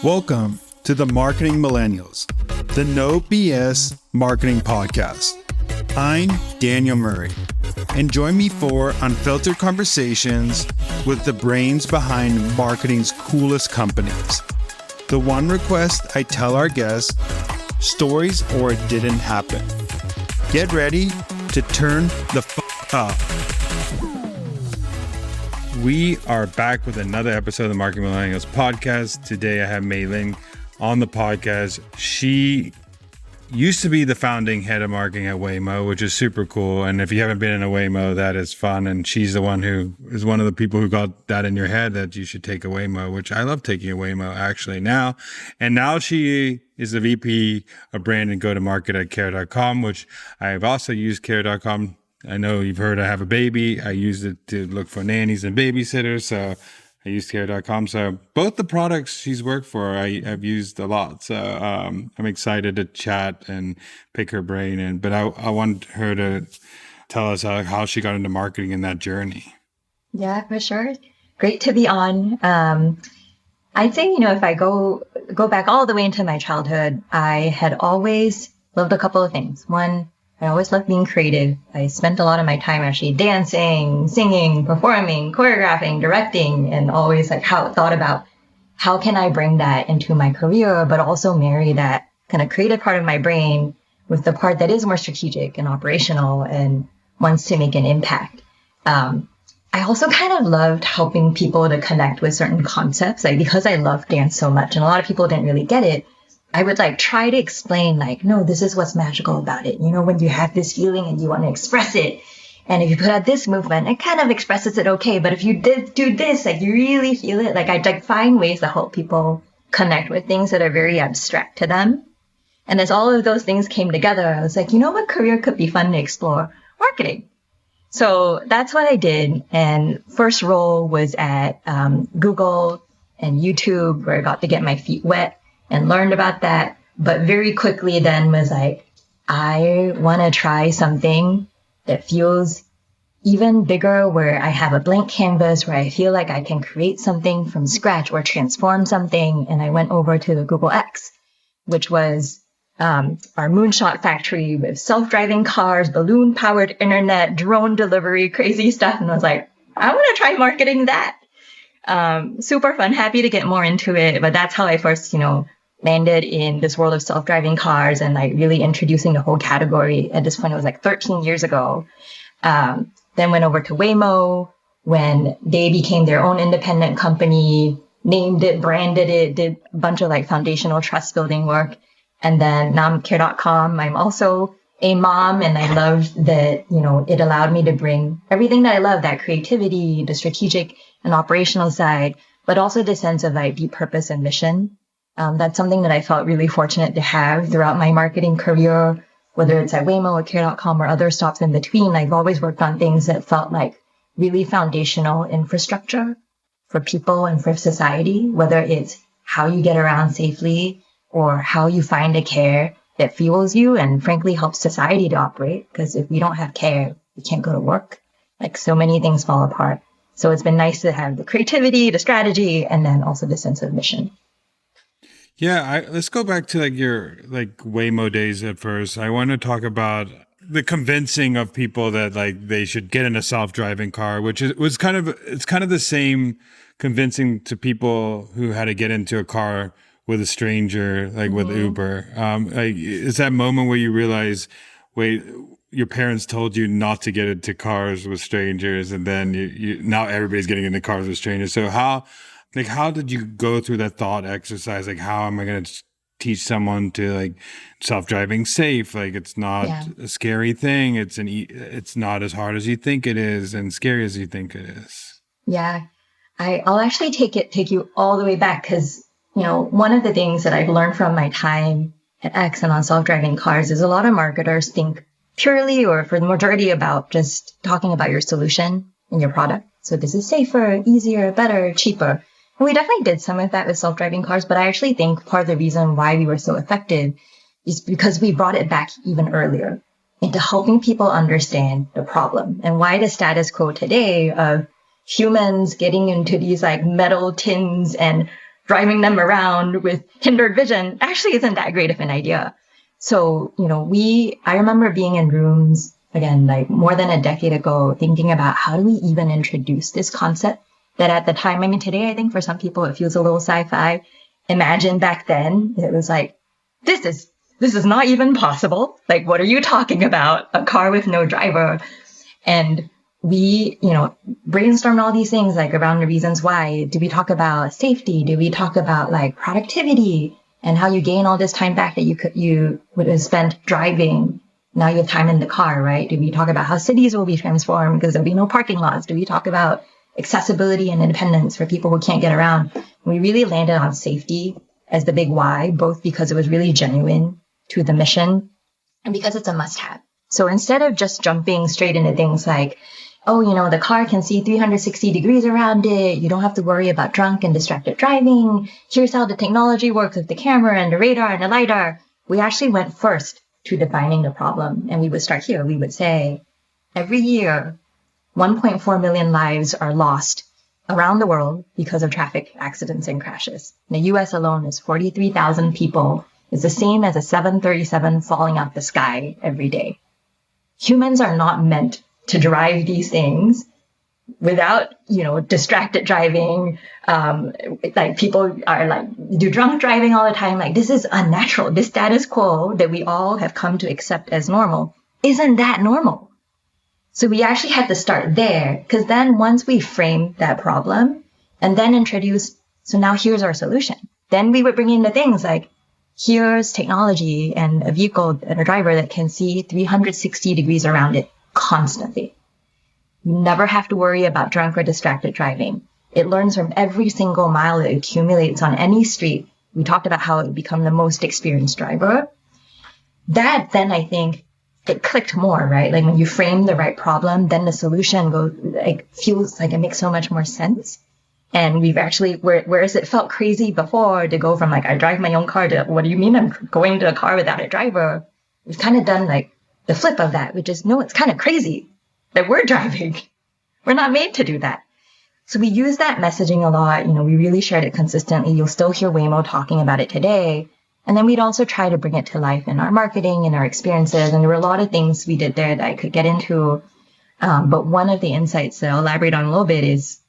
Welcome to the Marketing Millennials, the No BS Marketing Podcast. I'm Daniel Murray, and join me for unfiltered conversations with the brains behind marketing's coolest companies. The one request I tell our guests, stories or it didn't happen. Get ready to turn the up. We are back with another episode of the Marketing Millennials podcast. Today I have Meiling on the podcast. She used to be the founding head of marketing at Waymo, which is super cool. And if you haven't been in a Waymo, that is fun. And she's the one who is one of the people who got that in your head that you should take a Waymo, which I love taking a Waymo actually now. And now she is the VP of brand and go-to-market at care.com, which I've also used care.com. I know you've heard I have a baby. I used it to look for nannies and babysitters. So I used care.com. So both the products she's worked for, I've used a lot. So I'm excited to chat and pick her brain. But I want her to tell us how she got into marketing in that journey. Yeah, for sure. Great to be on. I'd say, if I go back all the way into my childhood, I had always loved a couple of things. One, I always loved being creative. I spent a lot of my time actually dancing, singing, performing, choreographing, directing, and always thought about how can I bring that into my career, but also marry that kind of creative part of my brain with the part that is more strategic and operational and wants to make an impact. I also kind of loved helping people to connect with certain concepts, because I love dance so much and a lot of people didn't really get it. I would try to explain no, this is what's magical about it. When you have this feeling and you want to express it. And if you put out this movement, it kind of expresses it okay. But if you did do this, you really feel it. I'd find ways to help people connect with things that are very abstract to them. And as all of those things came together, I was what career could be fun to explore? Marketing. So that's what I did. And first role was at Google and YouTube, where I got to get my feet wet and learned about that. But very quickly then was I want to try something that feels even bigger, where I have a blank canvas, where I feel I can create something from scratch or transform something. And I went over to the Google X, which was our moonshot factory with self-driving cars, balloon-powered internet, drone delivery, crazy stuff. And I was I want to try marketing that. Super fun, happy to get more into it. But that's how I first, landed in this world of self-driving cars and really introducing the whole category. At this point, it was 13 years ago. Then went over to Waymo when they became their own independent company, named it, branded it, did a bunch of foundational trust building work. And then now I'm care.com. I'm also a mom, and I love that, it allowed me to bring everything that I love, that creativity, the strategic and operational side, but also the sense of deep purpose and mission. That's something that I felt really fortunate to have throughout my marketing career, whether it's at Waymo or care.com or other stops in between. I've always worked on things that felt like really foundational infrastructure for people and for society, whether it's how you get around safely or how you find a care that fuels you and frankly helps society to operate. Because if we don't have care, we can't go to work. So many things fall apart. So it's been nice to have the creativity, the strategy, and then also the sense of mission. Yeah, let's go back to your Waymo days at first. I want to talk about the convincing of people that they should get in a self-driving car, which it's kind of the same convincing to people who had to get into a car with a stranger, with Uber. Is that moment where you realize, wait, your parents told you not to get into cars with strangers, and then you now everybody's getting into cars with strangers. So how did you go through that thought exercise? How am I going to teach someone to self-driving safe? It's not a scary thing. It's not as hard as you think it is and scary as you think it is. Yeah, I'll actually take you all the way back because, one of the things that I've learned from my time at X and on self-driving cars is a lot of marketers think purely or for the majority about just talking about your solution and your product. So this is safer, easier, better, cheaper. And we definitely did some of that with self-driving cars, but I actually think part of the reason why we were so effective is because we brought it back even earlier into helping people understand the problem and why the status quo today of humans getting into these metal tins and driving them around with hindered vision actually isn't that great of an idea. So, I remember being in rooms, again, like more than a decade ago, thinking about how do we even introduce this concept that at the time, I mean, today, I think for some people, it feels a little sci-fi. Imagine back then, it was like, this is not even possible. Like, what are you talking about? A car with no driver. And we, brainstormed all these things like around the reasons why. Do we talk about safety? Do we talk about like productivity and how you gain all this time back that you would have spent driving? Now you have time in the car, right? Do we talk about how cities will be transformed because there'll be no parking lots? Do we talk about accessibility and independence for people who can't get around? We really landed on safety as the big why, both because it was really genuine to the mission and because it's a must-have. So instead of just jumping straight into things like, the car can see 360 degrees around it. You don't have to worry about drunk and distracted driving. Here's how the technology works with the camera and the radar and the LiDAR. We actually went first to defining the problem. And we would start here. We would say every year, 1.4 million lives are lost around the world because of traffic accidents and crashes. In the US alone is 43,000 people. It's the same as a 737 falling out the sky every day. Humans are not meant to drive these things without, distracted driving. Like people are like, do drunk driving all the time. Like this is unnatural. This status quo that we all have come to accept as normal isn't that normal. So we actually had to start there because then once we framed that problem and then introduce, so now here's our solution. Then we would bring in the things like, here's technology and a vehicle and a driver that can see 360 degrees around it constantly. You never have to worry about drunk or distracted driving. It learns from every single mile that accumulates on any street. We talked about how it would become the most experienced driver. That then I think it clicked more, right? Like when you frame the right problem, then the solution feels like it makes so much more sense. And we've actually, whereas it felt crazy before to go from like, I drive my own car to, what do you mean I'm going to a car without a driver? We've kind of done like the flip of that, which is, no, it's kind of crazy that we're driving. We're not made to do that. So we use that messaging a lot. We really shared it consistently. You'll still hear Waymo talking about it today. And then we'd also try to bring it to life in our marketing and our experiences. And there were a lot of things we did there that I could get into. But one of the insights that I'll elaborate on a little bit is,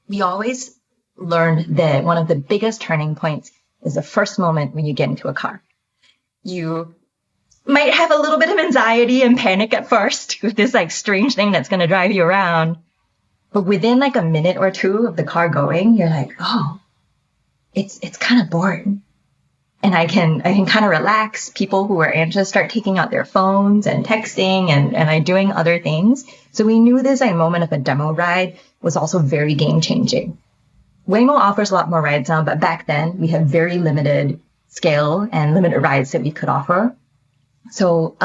we always learned that one of the biggest turning points is the first moment when you get into a car. You might have a little bit of anxiety and panic at first with this like strange thing that's going to drive you around. But within like a minute or two of the car going, you're like, oh, it's kind of boring. And I can kind of relax. People who are anxious start taking out their phones and texting and doing other things. So we knew this moment of a demo ride was also very game changing. Waymo offers a lot more rides now, but back then we had very limited scale and limited rides that we could offer. So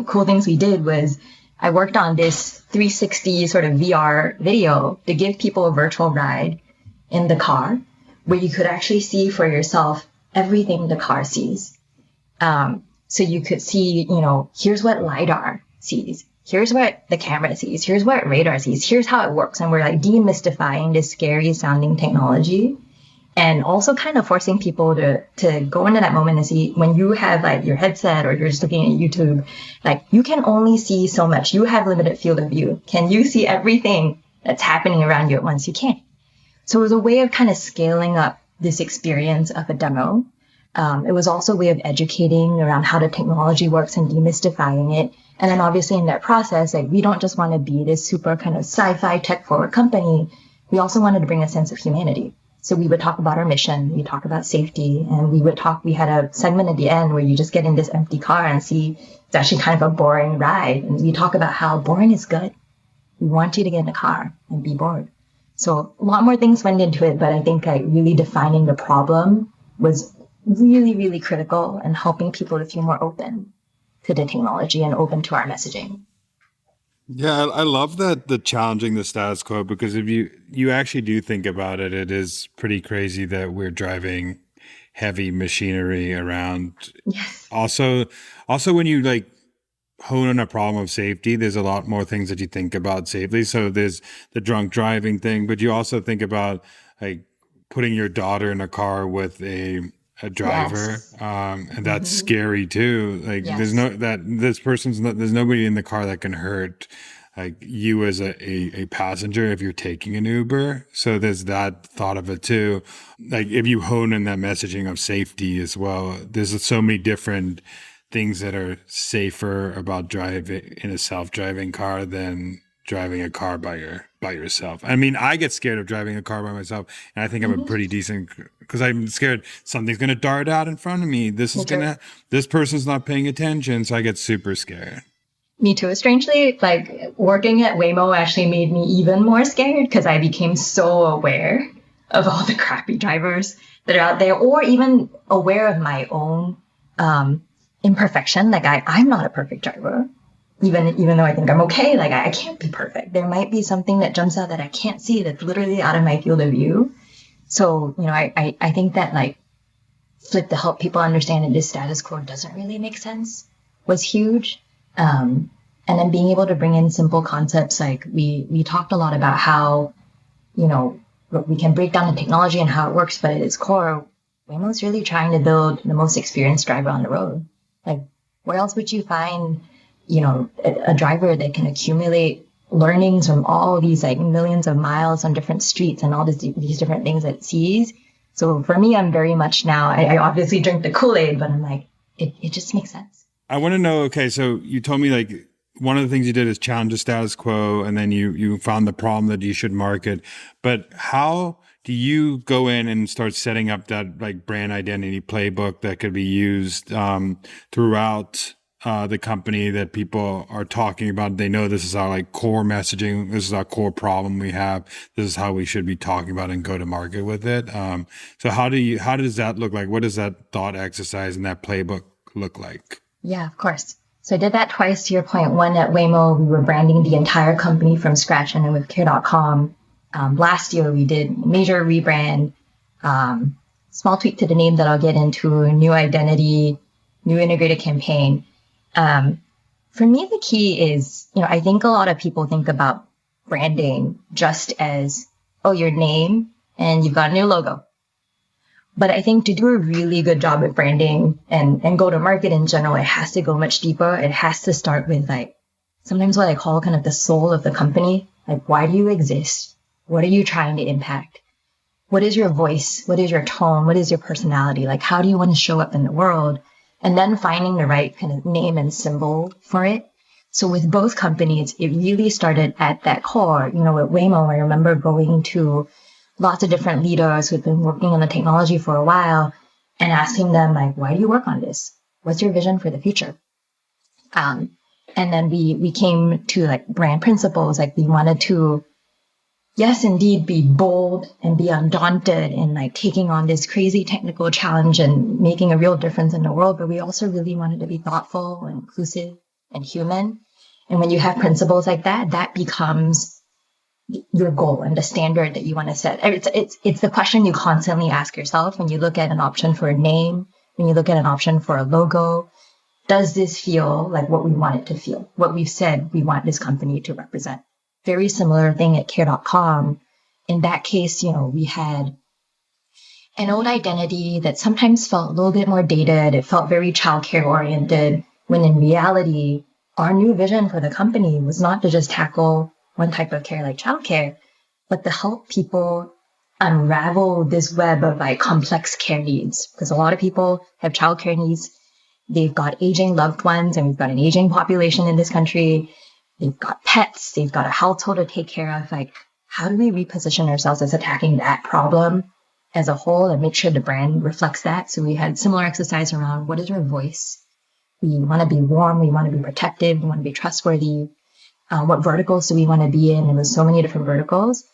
cool things we did was I worked on this 360 sort of VR video to give people a virtual ride in the car where you could actually see for yourself everything the car sees. So you could see, here's what LiDAR sees. Here's what the camera sees. Here's what radar sees. Here's how it works. And we're like demystifying this scary sounding technology and also kind of forcing people to go into that moment and see when you have like your headset or you're just looking at YouTube, like you can only see so much. You have limited field of view. Can you see everything that's happening around you at once? You can't. So it was a way of kind of scaling up this experience of a demo. It was also a way of educating around how the technology works and demystifying it. And then obviously in that process, like we don't just want to be this super kind of sci-fi tech forward company. We also wanted to bring a sense of humanity. So we would talk about our mission, we talk about safety, and we had a segment at the end where you just get in this empty car and see it's actually kind of a boring ride. And we talk about how boring is good. We want you to get in the car and be bored. So a lot more things went into it, but I think like really defining the problem was really, really critical and helping people to feel more open to the technology and open to our messaging. Yeah, I love that the challenging the status quo, because if you actually do think about it, it is pretty crazy that we're driving heavy machinery around. Yes. Also when you like hone on a problem of safety, there's a lot more things that you think about safely. So there's the drunk driving thing, but you also think about like putting your daughter in a car with a driver, Yes. and that's Hmm. scary too. Like there's Yes. no that this person's not, there's nobody in the car that can hurt like you as a passenger if you're taking an Uber. So there's that thought of it too. Like if you hone in that messaging of safety as well, there's so many different things that are safer about driving in a self-driving car than driving a car by yourself. I mean, I get scared of driving a car by myself, and I think I'm a Hmm. pretty decent because I'm scared something's gonna dart out in front of me. Me too. This person's not paying attention, so I get super scared. Me too. Strangely, like working at Waymo actually made me even more scared because I became so aware of all the crappy drivers that are out there, or even aware of my own imperfection. Like I'm not a perfect driver, even though I think I'm okay. Like I can't be perfect. There might be something that jumps out that I can't see that's literally out of my field of view. So I think that like flip to help people understand that this status quo doesn't really make sense was huge. And then being able to bring in simple concepts like we talked a lot about how, you know, we can break down the technology and how it works, but at its core, Waymo's really trying to build the most experienced driver on the road. Like, where else would you find, a driver that can accumulate learnings from all these like millions of miles on different streets and all these different things that it sees? So for me, I'm very much now, I obviously drink the Kool-Aid, but I'm like, it just makes sense. I want to know. Okay, so you told me like one of the things you did is challenge the status quo, and then you found the problem that you should market. But how do you go in and start setting up that like brand identity playbook that could be used throughout the company that people are talking about? They know this is our like core messaging. This is our core problem we have. This is how we should be talking about and go to market with it. So how does that look like? What does that thought exercise and that playbook look like? Yeah, of course. So I did that twice to your point. One at Waymo, we were branding the entire company from scratch, and then with Care.com. Last year, we did major rebrand, small tweak to the name that I'll get into, new identity, new integrated campaign. For me, the key is, I think a lot of people think about branding just as, oh, your name and you've got a new logo. But I think to do a really good job at branding and go to market in general, it has to go much deeper. It has to start with like sometimes what I call kind of the soul of the company. Like, why do you exist? What are you trying to impact? What is your voice? What is your tone? What is your personality? Like, how do you want to show up in the world? And then finding the right kind of name and symbol for it. So with both companies, it really started at that core. At Waymo, I remember going to lots of different leaders who've been working on the technology for a while and asking them, like, why do you work on this? What's your vision for the future? Um, and then we came to like brand principles. Like we wanted to, yes, indeed, be bold and be undaunted in like taking on this crazy technical challenge and making a real difference in the world. But we also really wanted to be thoughtful and inclusive and human. And when you have principles like that, that becomes your goal and the standard that you want to set. It's the question you constantly ask yourself when you look at an option for a name, when you look at an option for a logo. Does this feel like what we want it to feel? What we've said we want this company to represent? Very similar thing at care.com. In that case, we had an old identity that sometimes felt a little bit more dated. It felt very childcare oriented, when in reality, our new vision for the company was not to just tackle one type of care like childcare, but to help people unravel this web of like complex care needs. Because a lot of people have childcare needs. They've got aging loved ones, and we've got an aging population in this country. They've got pets. They've got a household to take care of. Like, how do we reposition ourselves as attacking that problem as a whole and make sure the brand reflects that? So we had similar exercise around what is our voice? We want to be warm. We want to be protective. We want to be trustworthy. What verticals do we want to be in? And there's so many different verticals.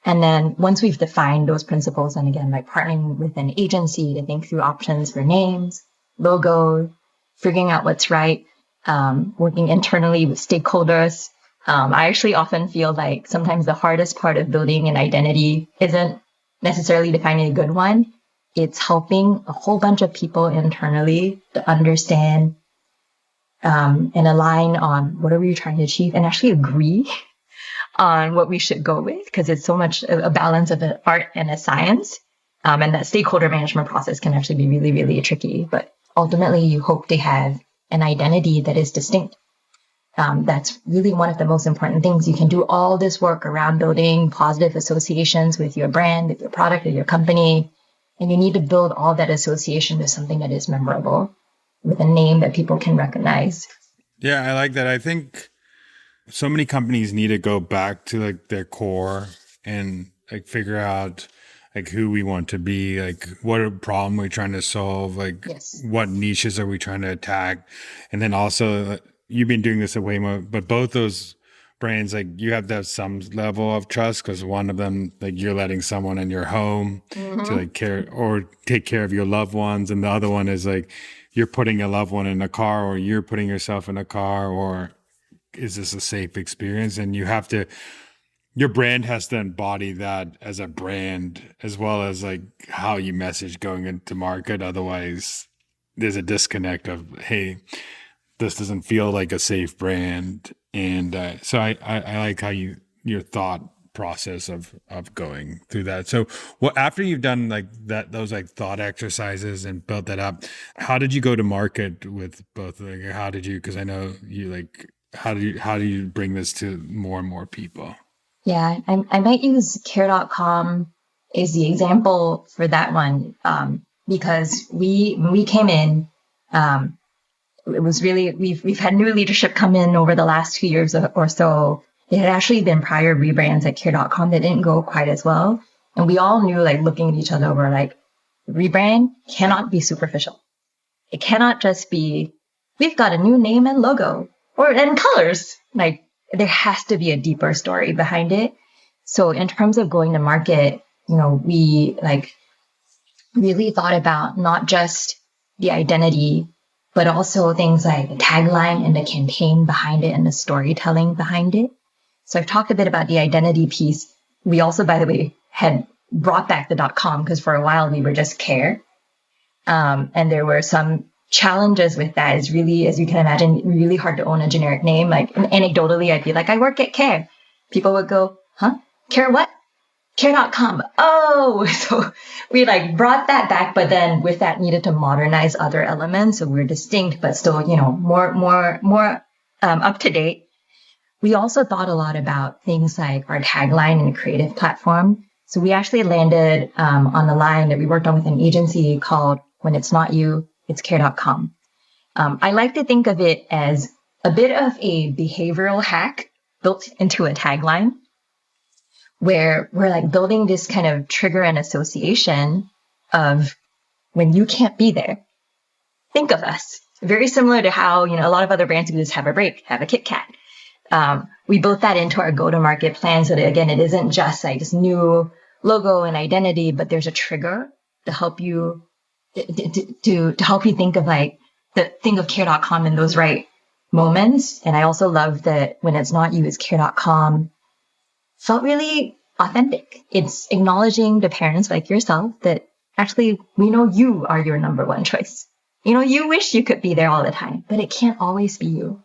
And then once we've defined those principles, and again, like partnering with an agency to think through options for names, logos, figuring out what's right, working internally with stakeholders. I actually often feel like sometimes the hardest part of building an identity isn't necessarily defining a good one. It's helping a whole bunch of people internally to understand and align on what are we trying to achieve and actually agree on what we should go with, because it's so much a balance of an art and a science. And that stakeholder management process can actually be really, really tricky. But ultimately, you hope to have an identity that is distinct. That's really one of the most important things. You can do all this work around building positive associations with your brand, with your product, with your company. And you need to build all that association with something that is memorable, with a name that people can recognize. Yeah, I like that. I think so many companies need to go back to like their core and like figure out like who we want to be, like what problem we're trying to solve, like Yes. what niches are we trying to attack. And then also you've been doing this at Waymo, but both those brands, like you have to have some level of trust because one of them, like you're letting someone in your home to like care or take care of your loved ones. And the other one is like you're putting a loved one in a car or you're putting yourself in a car, or is this a safe experience? And you have to, your brand has to embody that as a brand, as well as like how you message going into market. Otherwise, there's a disconnect of, hey, this doesn't feel like a safe brand. And so I like how your thought process of going through that. So what, after you've done like that, those like thought exercises and built that up, how did you go to market with both? Like, how did you, because I know you like, how do you bring this to more and more people? Yeah, I might use care.com as the example for that one, because when we came in, it was really, we've had new leadership come in over the last 2 years or so. There had actually been prior rebrands at care.com that didn't go quite as well. And we all knew, like, looking at each other, we're like, rebrand cannot be superficial. It cannot just be, we've got a new name and logo and colors. Like, there has to be a deeper story behind it. So in terms of going to market, we like really thought about not just the identity, but also things like the tagline and the campaign behind it and the storytelling behind it. So I've talked a bit about the identity piece. We also, by the way, had brought back the .com because for a while we were just Care. And there were some challenges with that. It's really, as you can imagine, really hard to own a generic name. Like anecdotally, I'd be like, I work at Care. People would go, huh? Care what? Care.com. Oh, so we like brought that back, but then with that needed to modernize other elements. So we're distinct, but still, more up to date. We also thought a lot about things like our tagline and creative platform. So we actually landed on the line that we worked on with an agency called When It's Not You, It's Care.com. I like to think of it as a bit of a behavioral hack built into a tagline, where we're like building this kind of trigger and association of when you can't be there, think of us. Very similar to how, a lot of other brands do this, have a break, have a Kit Kat. We built that into our go-to-market plan so that, again, it isn't just like this new logo and identity, but there's a trigger to help you to help you think of like think of care.com in those right moments. And I also love that When It's Not You, It's Care.com felt really authentic. It's acknowledging to parents like yourself that actually we know you are your number one choice. You wish you could be there all the time, but it can't always be you.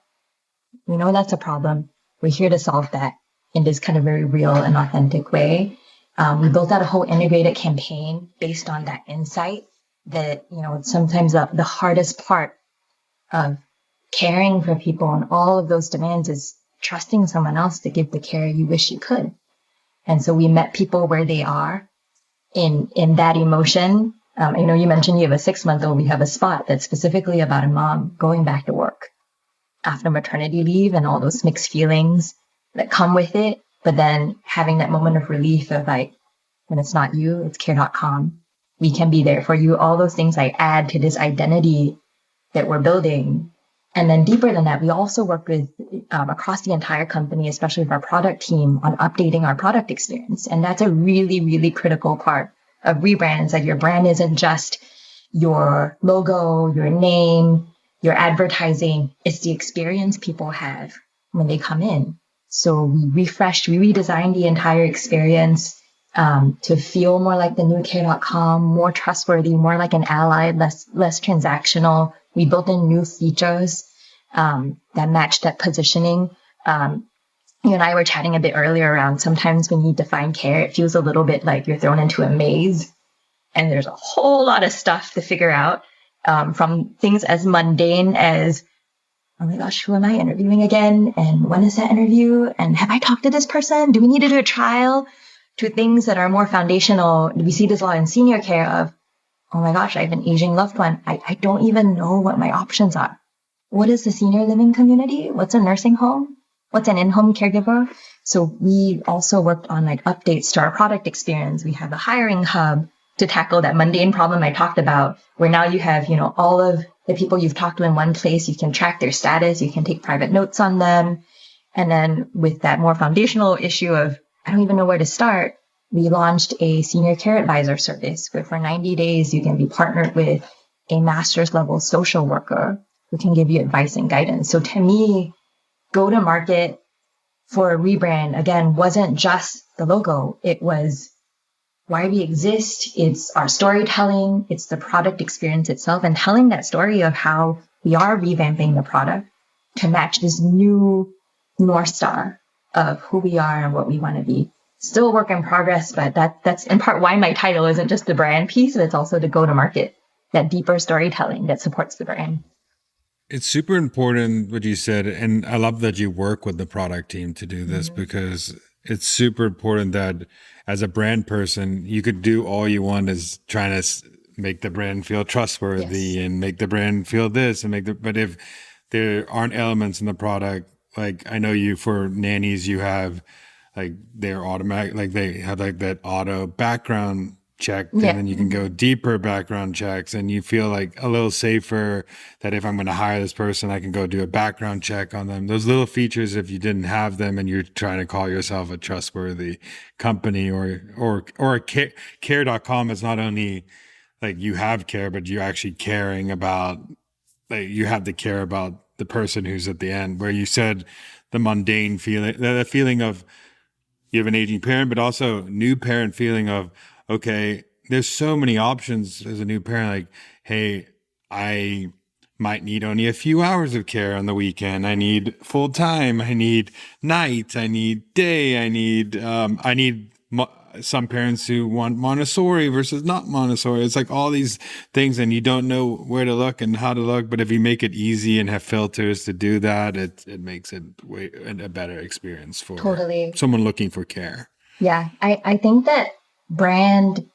We know that's a problem. We're here to solve that in this kind of very real and authentic way. We built out a whole integrated campaign based on that insight that, sometimes the hardest part of caring for people and all of those demands is trusting someone else to give the care you wish you could. And so we met people where they are in that emotion. I know you mentioned you have a 6-month-old. We have a spot that's specifically about a mom going back to work after maternity leave and all those mixed feelings that come with it. But then having that moment of relief of like, when it's not you, it's care.com. We can be there for you. All those things like add to this identity that we're building. And then deeper than that, we also work with across the entire company, especially with our product team, on updating our product experience. And that's a really, really critical part of rebrands. Like your brand isn't just your logo, your name, your advertising. It's the experience people have when they come in. So we redesigned the entire experience to feel more like the new care.com, more trustworthy, more like an ally, less transactional. We built in new features that matched that positioning. You and I were chatting a bit earlier around sometimes when you define care, it feels a little bit like you're thrown into a maze. And there's a whole lot of stuff to figure out, from things as mundane as, oh my gosh, who am I interviewing again? And when is that interview? And have I talked to this person? Do we need to do a trial? To things that are more foundational. We see this a lot in senior care of, oh my gosh, I have an aging loved one. I don't even know what my options are. What is the senior living community? What's a nursing home? What's an in-home caregiver? So we also worked on like updates to our product experience. We have a hiring hub to tackle that mundane problem I talked about, where now you have, all of the people you've talked to in one place. You can track their status. You can take private notes on them. And then with that more foundational issue of, I don't even know where to start, we launched a senior care advisor service where for 90 days you can be partnered with a master's level social worker who can give you advice and guidance. So to me, go to market for a rebrand, again, wasn't just the logo. It was why we exist. It's our storytelling. It's the product experience itself and telling that story of how we are revamping the product to match this new North Star of who we are and what we want to be. Still a work in progress, but that's in part why my title isn't just the brand piece, but it's also the go-to-market, that deeper storytelling that supports the brand. It's super important what you said, and I love that you work with the product team to do this because it's super important that as a brand person, you could do all you want is trying to make the brand feel trustworthy and make the brand feel this and but if there aren't elements in the product, like I know you for nannies, you have like they're automatic, like they have like that auto background check, and then you can go deeper background checks, and you feel like a little safer that if I'm going to hire this person, I can go do a background check on them. Those little features, if you didn't have them and you're trying to call yourself a trustworthy company or a care.com is not only like you have care, but you're actually caring about, like you have to care about the person who's at the end, where you said the mundane feeling, the feeling of you have an aging parent, but also new parent feeling of, okay, there's so many options as a new parent. Like, hey, I might need only a few hours of care on the weekend. I need full time. I need night. I need day. I need some parents who want Montessori versus not Montessori. It's like all these things, and you don't know where to look and how to look. But if you make it easy and have filters to do that, it makes it a better experience for someone looking for care. Yeah, I think that brand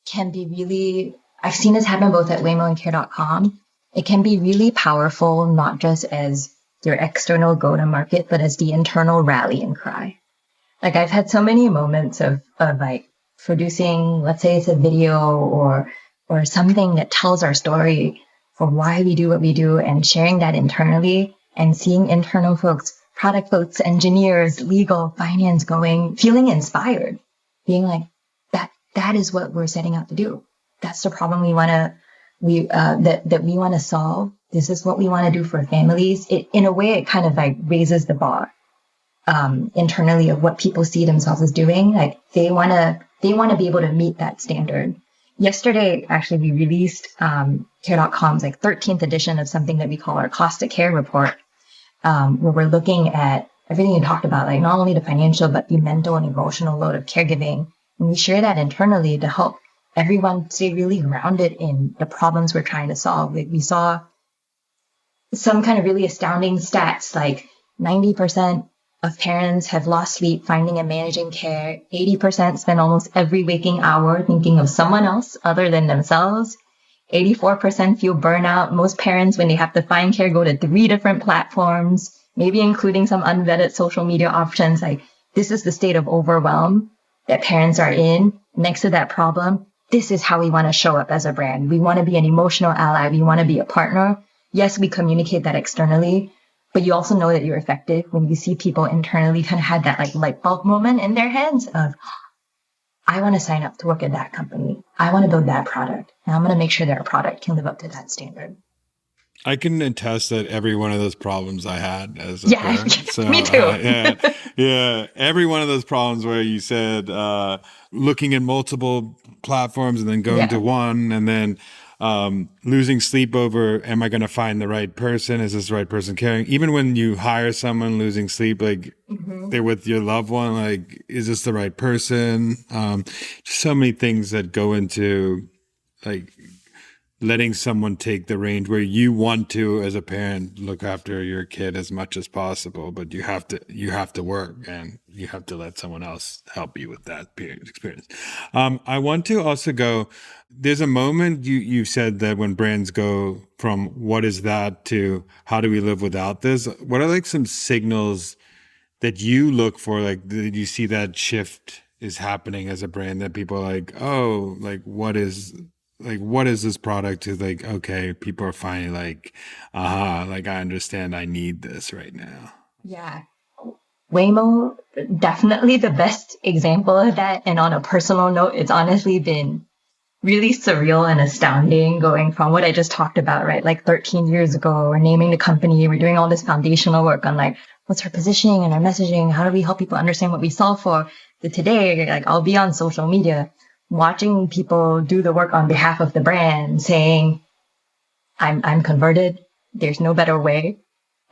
can be really, I've seen this happen both at Waymo and care.com. It can be really powerful, not just as your external go-to-market, but as the internal rallying cry. Like I've had so many moments of like producing, let's say it's a video or something that tells our story for why we do what we do, and sharing that internally and seeing internal folks, product folks, engineers, legal, finance feeling inspired, being like, that is what we're setting out to do. That's the problem we want to solve. This is what we want to do for families. In a way, it kind of like raises the bar internally of what people see themselves as doing. Like they want to be able to meet that standard. Yesterday, actually, we released care.com's like 13th edition of something that we call our cost of care report, where we're looking at everything you talked about, like not only the financial, but the mental and emotional load of caregiving. And we share that internally to help everyone stay really grounded in the problems we're trying to solve. Like we saw some kind of really astounding stats, like 90% of parents have lost sleep finding and managing care. 80% spend almost every waking hour thinking of someone else other than themselves. 84% feel burnout. Most parents, when they have to find care, go to 3 different platforms, maybe including some unvetted social media options. Like this is the state of overwhelm that parents are in. Next to that problem, this is how we want to show up as a brand. We want to be an emotional ally. We want to be a partner. Yes, we communicate that externally, but you also know that you're effective when you see people internally kind of had that like light bulb moment in their heads of, I want to sign up to work at that company. I want to build that product. And I'm going to make sure their product can live up to that standard. I can attest that every one of those problems I had as a Yeah, parent. So me too. yeah, every one of those problems where you said looking at multiple platforms and then going to Yeah. one, and then losing sleep over, am I going to find the right person? Is this the right person caring? Even when you hire someone, losing sleep, like Hmm. they're with your loved one, like is this the right person? Just so many things that go into like letting someone take the reins where you want to as a parent look after your kid as much as possible, but you have to work and you have to let someone else help you with that period experience. I want to also go, there's a moment you said that when brands go from what is that to how do we live without this, what are like some signals that you look for, like did you see that shift is happening as a brand, that people are like, oh, like what is this product, to like, okay, people are finally like, aha, like I understand I need this right now. Yeah. Waymo, definitely the best example of that. And on a personal note, it's honestly been really surreal and astounding going from what I just talked about, right? Like 13 years ago, we're naming the company, we're doing all this foundational work on like, what's our positioning and our messaging? How do we help people understand what we solve for? To today, like I'll be on social media watching people do the work on behalf of the brand saying, I'm converted. There's no better way.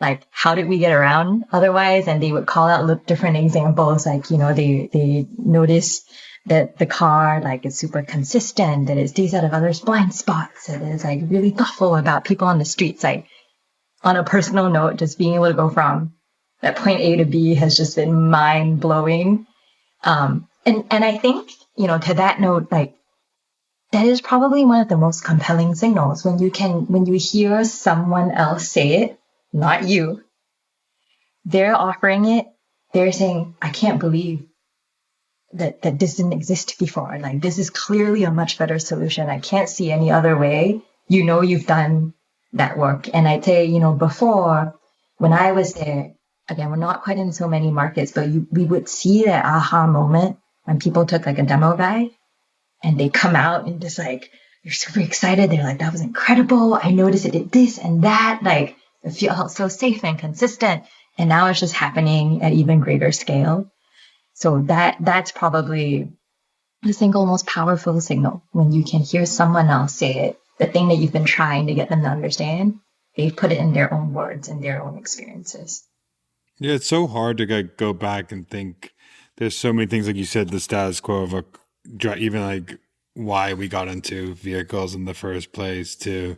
Like, how did we get around otherwise? And they would call out different examples. Like, they notice that the car, like, is super consistent, that it stays out of others' blind spots, that is like really thoughtful about people on the streets. Like, on a personal note, just being able to go from that point A to B has just been mind blowing. And I think, to that note, like, that is probably one of the most compelling signals when you hear someone else say it, not you, they're offering it, they're saying, I can't believe that this didn't exist before. Like, this is clearly a much better solution. I can't see any other way. You've done that work. And I'd say, before, when I was there, again, we're not quite in so many markets, but we would see that aha moment when people took like a demo ride and they come out and just like, they're super excited. They're like, that was incredible. I noticed it did this and that. Like, it felt so safe and consistent. And now it's just happening at even greater scale. So that's probably the single most powerful signal, when you can hear someone else say it, the thing that you've been trying to get them to understand, they've put it in their own words and their own experiences. Yeah, it's so hard to like go back and think. There's so many things, like you said, the status quo of even like why we got into vehicles in the first place, to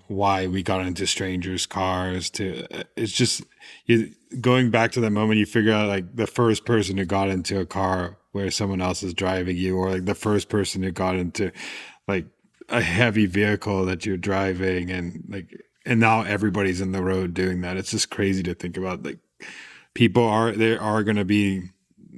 why we got into strangers' cars, to it's just you going back to that moment. You figure out like the first person who got into a car where someone else is driving you, or like the first person who got into like a heavy vehicle that you're driving, and like, and now everybody's in the road doing that. It's just crazy to think about. Like there are going to be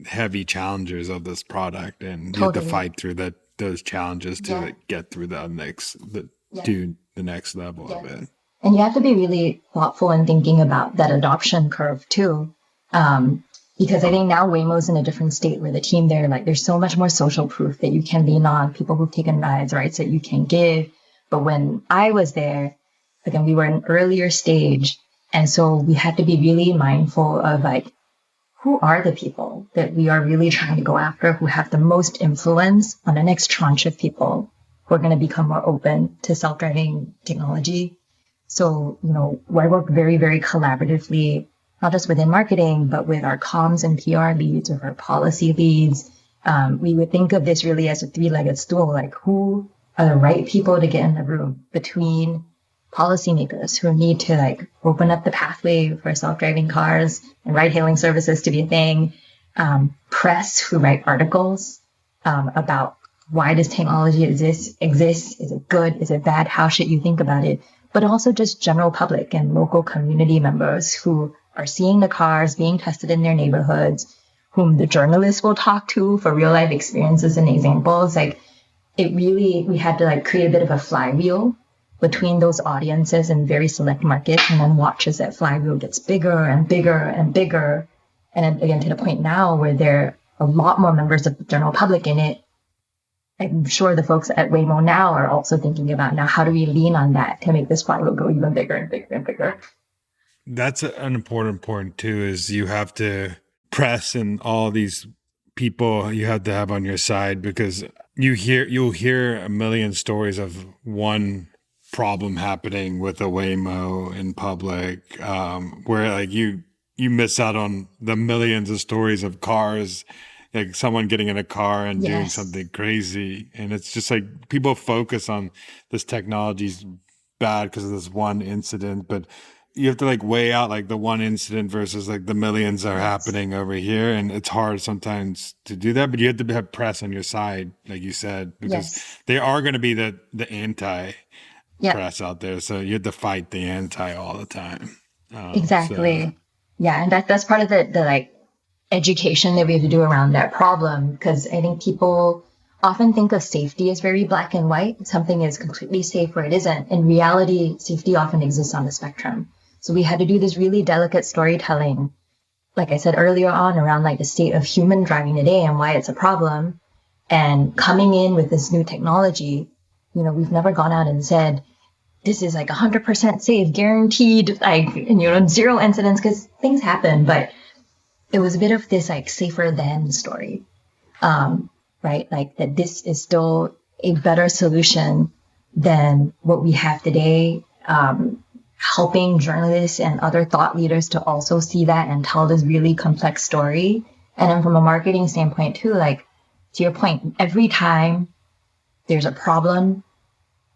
heavy challengers of this product, and you have to Totally. fight through those challenges to Yeah. like, get through Yeah. do the next level of Yes. it. And you have to be really thoughtful in thinking about that adoption curve too. Because I think now Waymo's in a different state where the team there, like, there's so much more social proof that you can lean on, people who've taken rides, right? So you can give. But when I was there, again, we were in an earlier stage. And so we had to be really mindful of like, who are the people that we are really trying to go after, who have the most influence on the next tranche of people who are going to become more open to self-driving technology. So, I work very, very collaboratively, not just within marketing, but with our comms and PR leads, with our policy leads. We would think of this really as a three-legged stool, like who are the right people to get in the room between policymakers who need to like open up the pathway for self-driving cars and ride-hailing services to be a thing, press who write articles about why does technology exist? Is it good? Is it bad? How should you think about it? But also just general public and local community members who are seeing the cars being tested in their neighborhoods, whom the journalists will talk to for real life experiences and examples. Like, we had to like create a bit of a flywheel between those audiences in very select markets, and then watch as that flywheel gets bigger and bigger and bigger. And then, again, to the point now where there are a lot more members of the general public in it, I'm sure the folks at Waymo now are also thinking about now, how do we lean on that to make this flywheel go even bigger and bigger and bigger? That's an important point too, is you have to press and all these people you have to have on your side, because you'll hear a million stories of one problem happening with a Waymo in public, where like you miss out on the millions of stories of cars, like someone getting in a car and doing Yes. something crazy. And it's just like people focus on this technology's bad because of this one incident, but you have to like weigh out like the one incident versus like the millions are happening over here. And it's hard sometimes to do that, but you have to have press on your side, like you said, because they are going to be the anti press out there. So you have to fight the anti all the time. Exactly. Yeah. And that's part of the like education that we have to do around that problem. Because I think people often think of safety as very black and white. Something is completely safe where it isn't. In reality, safety often exists on the spectrum. So we had to do this really delicate storytelling, like I said earlier on, around like the state of human driving today and why it's a problem. And coming in with this new technology, you know, we've never gone out and said, this is like 100% safe, guaranteed, like, you know, zero incidents, because things happen. But it was a bit of this like safer than story, right? Like that this is still a better solution than what we have today. Helping journalists and other thought leaders to also see that and tell this really complex story. And then from a marketing standpoint too, like to your point, every time there's a problem,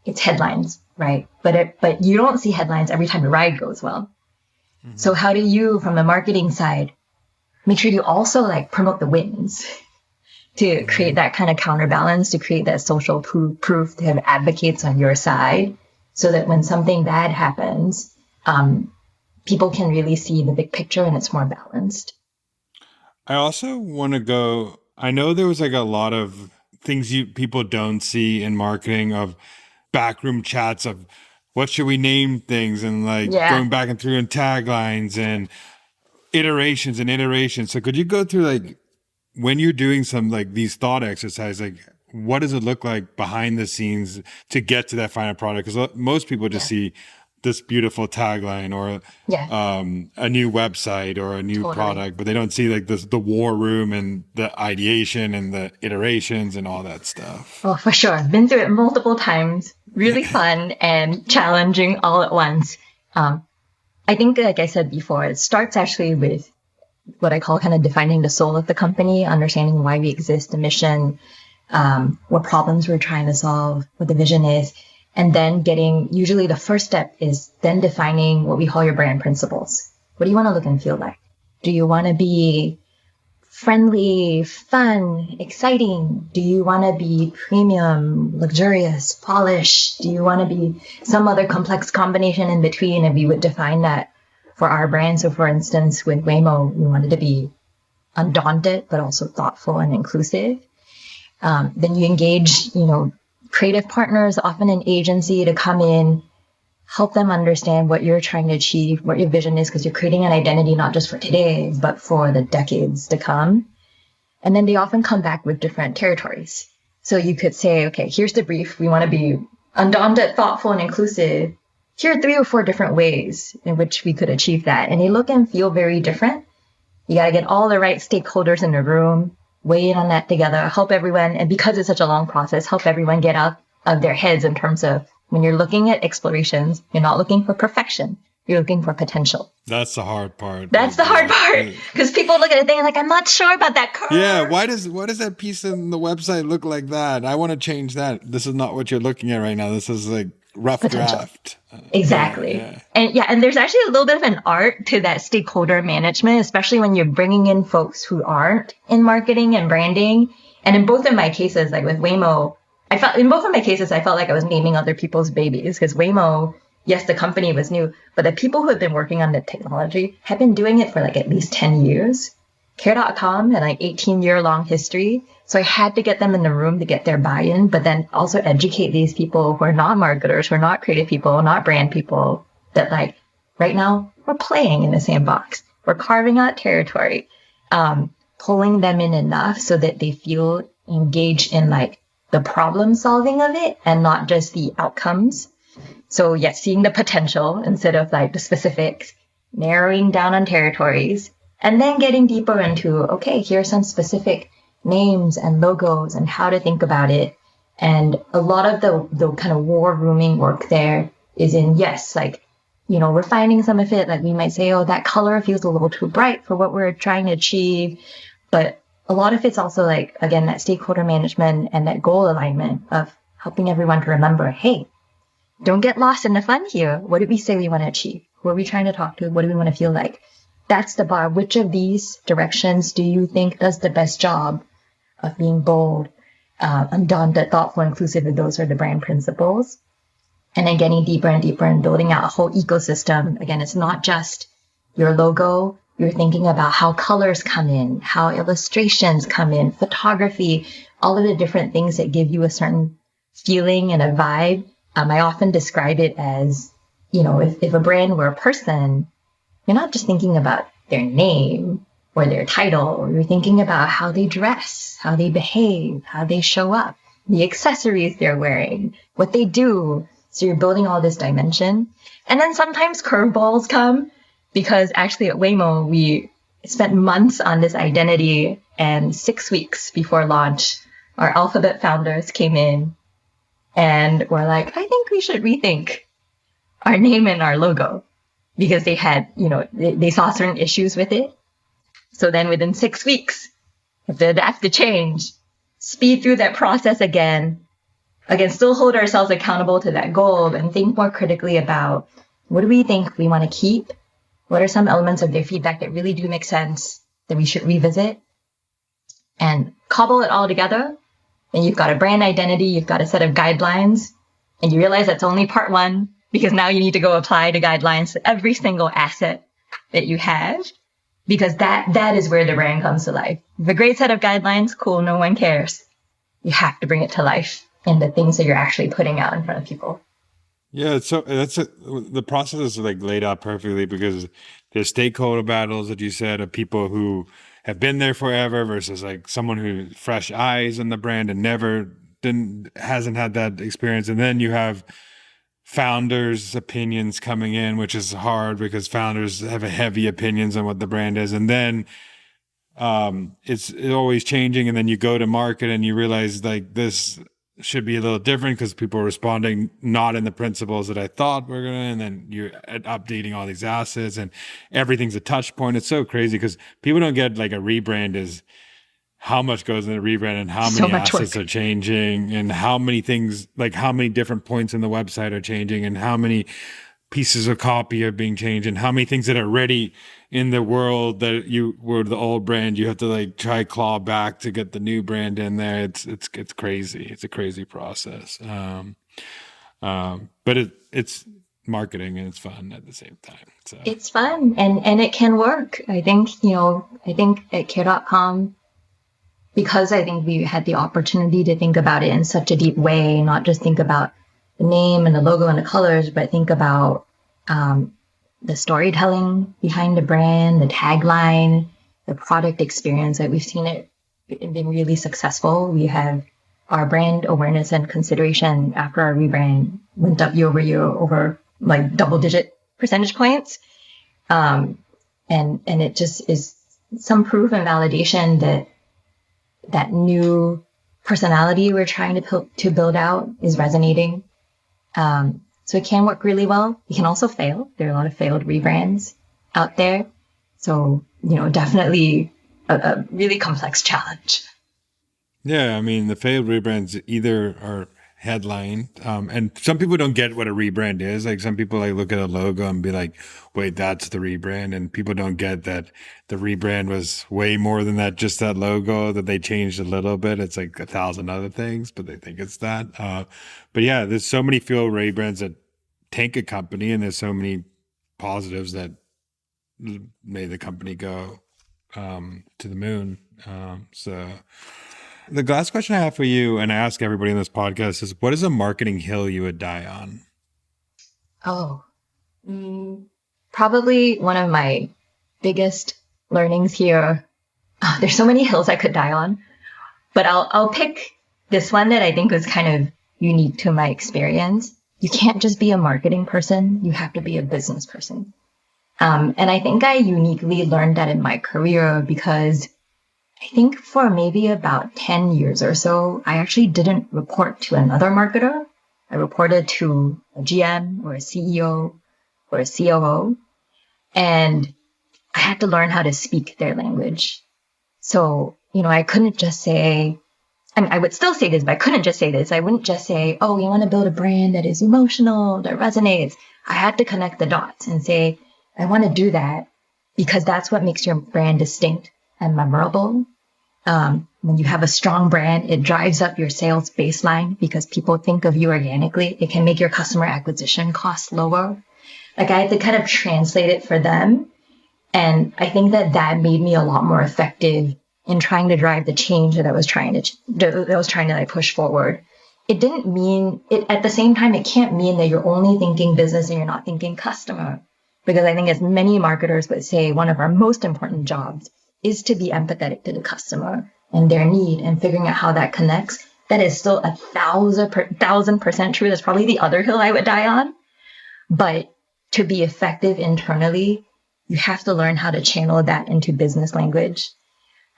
it's headlines, right? But you don't see headlines every time the ride goes well. Mm-hmm. So how do you, from the marketing side, make sure you also like promote the wins to create that kind of counterbalance, to create that social proof, to have advocates on your side, so that when something bad happens, people can really see the big picture and it's more balanced. I also want to go, I know there was like a lot of things people don't see in marketing, of backroom chats of what should we name things, and like going back and through and taglines and iterations. So could you go through like when you're doing some like these thought exercises, like what does it look like behind the scenes to get to that final product? Because most people just see this beautiful tagline or a new website or a new product, but they don't see like the war room and the ideation and the iterations and all that stuff. Oh, for sure. Been through it multiple times. Really fun and challenging all at once. I think, like I said before, it starts actually with what I call kind of defining the soul of the company, understanding why we exist, the mission, what problems we're trying to solve, what the vision is. And then usually the first step is then defining what we call your brand principles. What do you want to look and feel like? Do you want to be friendly, fun, exciting? Do you want to be premium, luxurious, polished? Do you want to be some other complex combination in between? And we would define that for our brand. So for instance, with Waymo, we wanted to be undaunted, but also thoughtful and inclusive. Then you engage, creative partners, often an agency, to come in, help them understand what you're trying to achieve, what your vision is, because you're creating an identity not just for today, but for the decades to come. And then they often come back with different territories. So you could say, okay, here's the brief. We want to be undaunted, thoughtful, and inclusive. Here are 3 or 4 different ways in which we could achieve that. And they look and feel very different. You got to get all the right stakeholders in the room, weigh in on that together, help everyone. And because it's such a long process, help everyone get out of their heads in terms of when you're looking at explorations, you're not looking for perfection. You're looking for potential. That's the hard part. That's the hard part. Because people look at it and like, I'm not sure about that curve. Yeah. Why does that piece in the website look like that? I want to change that. This is not what you're looking at right now. This is like rough draft. Exactly. And there's actually a little bit of an art to that stakeholder management, especially when you're bringing in folks who aren't in marketing and branding. And in both of my cases, like with Waymo, I felt like I was naming other people's babies, because Waymo, yes, the company was new, but the people who have been working on the technology have been doing it for like at least 10 years. Care.com had like 18-year-long history. So I had to get them in the room to get their buy-in, but then also educate these people who are not marketers, who are not creative people, not brand people, that like right now we're playing in the same box. We're carving out territory, pulling them in enough so that they feel engaged in like the problem solving of it and not just the outcomes. So yes, seeing the potential instead of like the specifics, narrowing down on territories, and then getting deeper into, okay, here are some specific names and logos and how to think about it. And a lot of the kind of war rooming work there is in, yes, like, refining some of it. Like we might say, oh, that color feels a little too bright for what we're trying to achieve. But a lot of it's also like, again, that stakeholder management and that goal alignment of helping everyone to remember, hey, don't get lost in the fun here. What did we say we want to achieve? Who are we trying to talk to? What do we want to feel like? That's the bar. Which of these directions do you think does the best job of being bold, undaunted, thoughtful, inclusive? And those are the brand principles. And then getting deeper and deeper and building out a whole ecosystem. Again, it's not just your logo. You're thinking about how colors come in, how illustrations come in, photography, all of the different things that give you a certain feeling and a vibe. I often describe it as, if a brand were a person, you're not just thinking about their name or their title. You're thinking about how they dress, how they behave, how they show up, the accessories they're wearing, what they do. So you're building all this dimension. And then sometimes curveballs come because actually at Waymo, we spent months on this identity, and 6 weeks before launch, our Alphabet founders came in and were like, I think we should rethink our name and our logo, because they had, they saw certain issues with it. So then within 6 weeks, have to adapt to change, speed through that process again, still hold ourselves accountable to that goal and think more critically about what do we think we want to keep? What are some elements of their feedback that really do make sense that we should revisit and cobble it all together? And you've got a brand identity, you've got a set of guidelines, and you realize that's only part one, because now you need to go apply the guidelines to every single asset that you have, because that is where the brand comes to life. With a great set of guidelines, cool, no one cares. You have to bring it to life in the things that you're actually putting out in front of people. Yeah, so the process is like laid out perfectly, because there's stakeholder battles that you said of people who have been there forever versus like someone who fresh eyes on the brand and hasn't had that experience. And then you have founders' opinions coming in, which is hard because founders have heavy opinions on what the brand is. And then it's always changing. And then you go to market and you realize like this should be a little different because people are responding not in the principles that I thought we're going to, and then you're updating all these assets and everything's a touch point. It's so crazy because people don't get like a rebrand is how much goes in a rebrand and how many assets are changing and how many things, like how many different points in the website are changing and how many pieces of copy are being changed and how many things that are already in the world that you were the old brand, you have to like try claw back to get the new brand in there. It's crazy. It's a crazy process. But it's marketing and it's fun at the same time. So it's fun and it can work. I think at care.com, because I think we had the opportunity to think about it in such a deep way, not just think about the name and the logo and the colors, but think about the storytelling behind the brand, the tagline, the product experience. That we've seen it been really successful. We have our brand awareness and consideration after our rebrand went up year over like double-digit percentage points, and it just is some proof and validation that new personality we're trying to build out is resonating. So it can work really well. It can also fail. There are a lot of failed rebrands out there. So, definitely a really complex challenge. Yeah, I mean, the failed rebrands either are headline, and some people don't get what a rebrand is. Like some people like look at a logo and be like, wait, that's the rebrand. And people don't get that the rebrand was way more than that, just that logo that they changed a little bit. It's like 1,000 other things, but they think it's that. But yeah, there's so many failed rebrands that tank a company, and there's so many positives that made the company go to the moon. So the last question I have for you, and I ask everybody in this podcast, is what is a marketing hill you would die on? Oh, probably one of my biggest learnings here. There's so many hills I could die on, but I'll pick this one that I think was kind of unique to my experience. You can't just be a marketing person. You have to be a business person. And I think I uniquely learned that in my career because I think for maybe about 10 years or so, I actually didn't report to another marketer. I reported to a GM or a CEO or a COO, and I had to learn how to speak their language. So, I couldn't just say, I would still say this, but I couldn't just say this. I wouldn't just say, oh, we want to build a brand that is emotional, that resonates. I had to connect the dots and say, I want to do that because that's what makes your brand distinct and memorable. When you have a strong brand, it drives up your sales baseline because people think of you organically. It can make your customer acquisition costs lower. Like I had to kind of translate it for them. And I think that made me a lot more effective in trying to drive the change that I was trying to like push forward. It didn't mean it at the same time, it can't mean that you're only thinking business and you're not thinking customer. Because I think as many marketers would say, one of our most important jobs is to be empathetic to the customer and their need and figuring out how that connects. That is still 1,000% true. That's probably the other hill I would die on. But to be effective internally, you have to learn how to channel that into business language,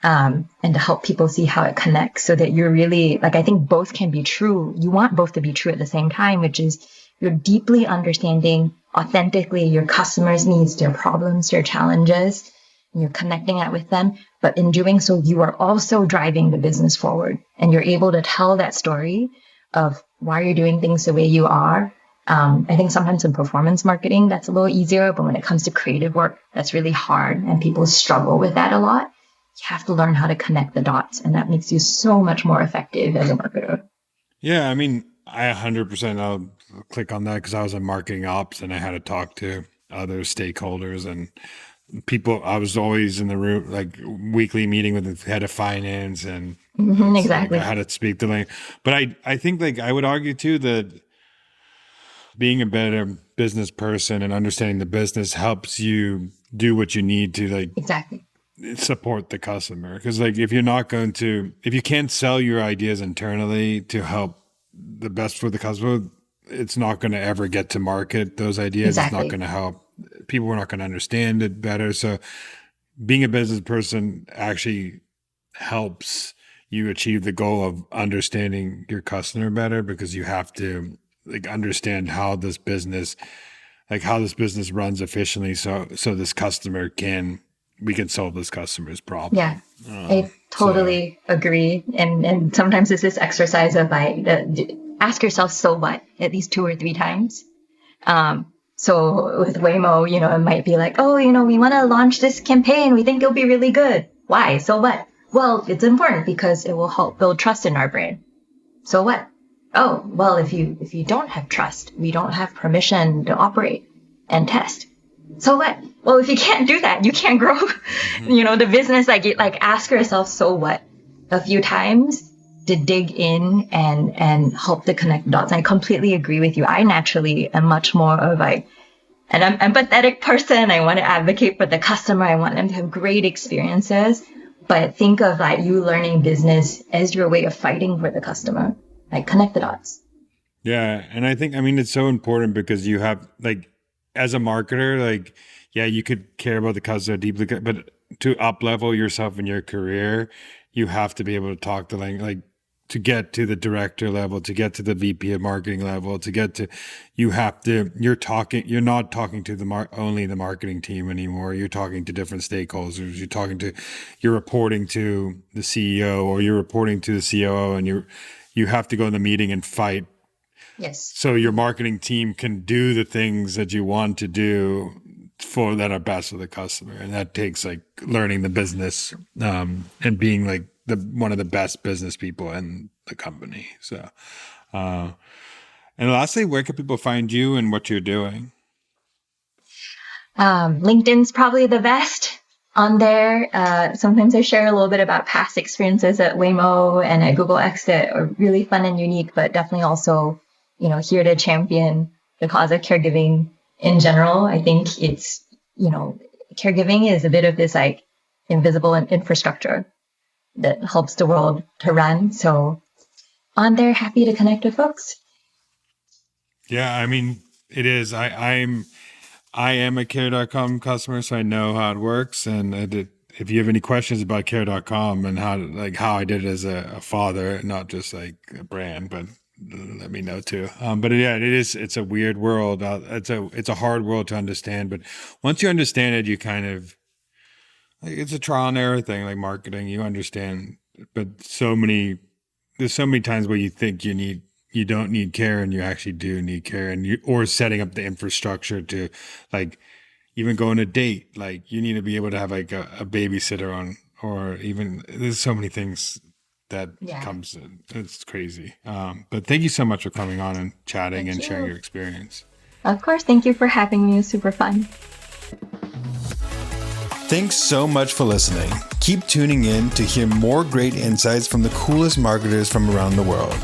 and to help people see how it connects so that you're really, like, I think both can be true. You want both to be true at the same time, which is you're deeply understanding authentically your customers' needs, their problems, their challenges, and you're connecting that with them. But in doing so, you are also driving the business forward and you're able to tell that story of why you're doing things the way you are. I think sometimes in performance marketing, that's a little easier, but when it comes to creative work, that's really hard and people struggle with that a lot. You have to learn how to connect the dots, and that makes you so much more effective as a marketer. Yeah, I mean, I 100% I'll click on that because I was in marketing ops and I had to talk to other stakeholders and people. I was always in the room, like weekly meeting with the head of finance, and Exactly. like I had to speak the language. But I think like I would argue too that being a better business person and understanding the business helps you do what you need to like Exactly. support the customer. Because like if you can't sell your ideas internally to help the best for the customer, it's not going to ever get to market those ideas. Exactly. It's not going to help. People are not going to understand it better. So being a business person actually helps you achieve the goal of understanding your customer better because you have to like understand how this business runs efficiently. So we can solve this customer's problem. Yeah, I totally agree. And sometimes it's this exercise of ask yourself, so what, at least 2 or 3 times. So with Waymo, it might be like, oh, we want to launch this campaign. We think it'll be really good. Why? So what? Well, it's important because it will help build trust in our brand. So what? Oh, well, if you don't have trust, we don't have permission to operate and test. So what? Well, if you can't do that, you can't grow, the business. Like ask yourself, so what, a few times to dig in and help to connect dots. I completely agree with you. I naturally am much more of an empathetic person. I want to advocate for the customer. I want them to have great experiences. But think of you learning business as your way of fighting for the customer. Like connect the dots. Yeah. And I think, it's so important because you have as a marketer, you could care about the customer deeply, but to up level yourself in your career, you have to be able to talk the language, to get to the director level, to get to the VP of marketing level, you're not talking to only the marketing team anymore. You're talking to different stakeholders. You're reporting to the CEO or you're reporting to the COO, and you have to go in the meeting and fight. Yes. So your marketing team can do the things that you want to do that are best for the customer. And that takes learning the business, and being one of the best business people in the company. So, and lastly, where can people find you and what you're doing? LinkedIn's probably the best. On there, sometimes I share a little bit about past experiences at Waymo and at Google X that are really fun and unique, but definitely also, here to champion the cause of caregiving in general. I think it's, caregiving is a bit of this invisible infrastructure that helps the world to run. So on there, happy to connect with folks. Yeah, I mean, it is. I am a care.com customer, so I know how it works. And if you have any questions about care.com and how I did it as a father, not just like a brand, but let me know too. But yeah, it's a weird world. It's a hard world to understand, but once you understand it, you kind of, like, it's a trial and error thing, like marketing, you understand, but there's so many times where you don't need care and you actually do need care, or setting up the infrastructure to, like, even go on a date, like you need to be able to have like a babysitter on, or even there's so many things that comes in. It's crazy. But thank you so much for coming on and chatting and sharing your experience. Of course. Thank you for having me. It was super fun. Thanks so much for listening. Keep tuning in to hear more great insights from the coolest marketers from around the world.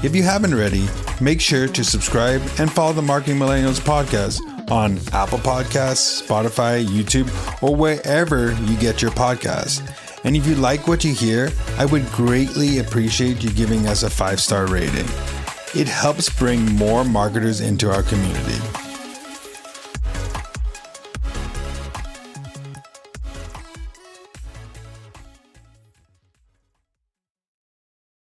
If you haven't already, make sure to subscribe and follow the Marketing Millennials podcast on Apple Podcasts, Spotify, YouTube, or wherever you get your podcasts. And if you like what you hear, I would greatly appreciate you giving us a 5-star rating. It helps bring more marketers into our community.